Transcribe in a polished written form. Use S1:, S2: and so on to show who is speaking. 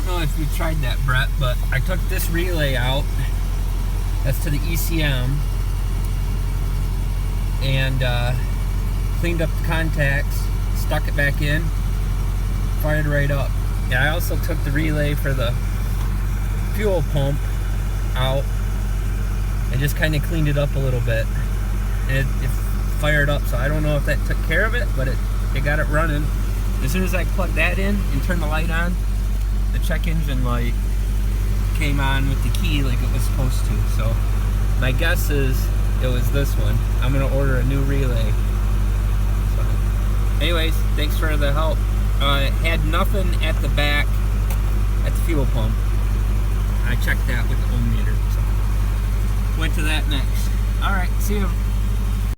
S1: don't know if you tried that, Brett, but I took this relay out. That's to the ECM. And cleaned up the contacts, stuck it back in, fired right up. And I also took the relay for the fuel pump out and just kind of cleaned it up a little bit. And it fired up, so I don't know if that took care of it, but it got it running. As soon as I plugged that in and turned the light on, the check engine light came on with the key like it was supposed to. So my guess is it was this one. I'm gonna order a new relay. So anyways, thanks for the help. Had nothing at the back at the fuel pump. I checked that with the ohm meter, so went to that next. All right, see you.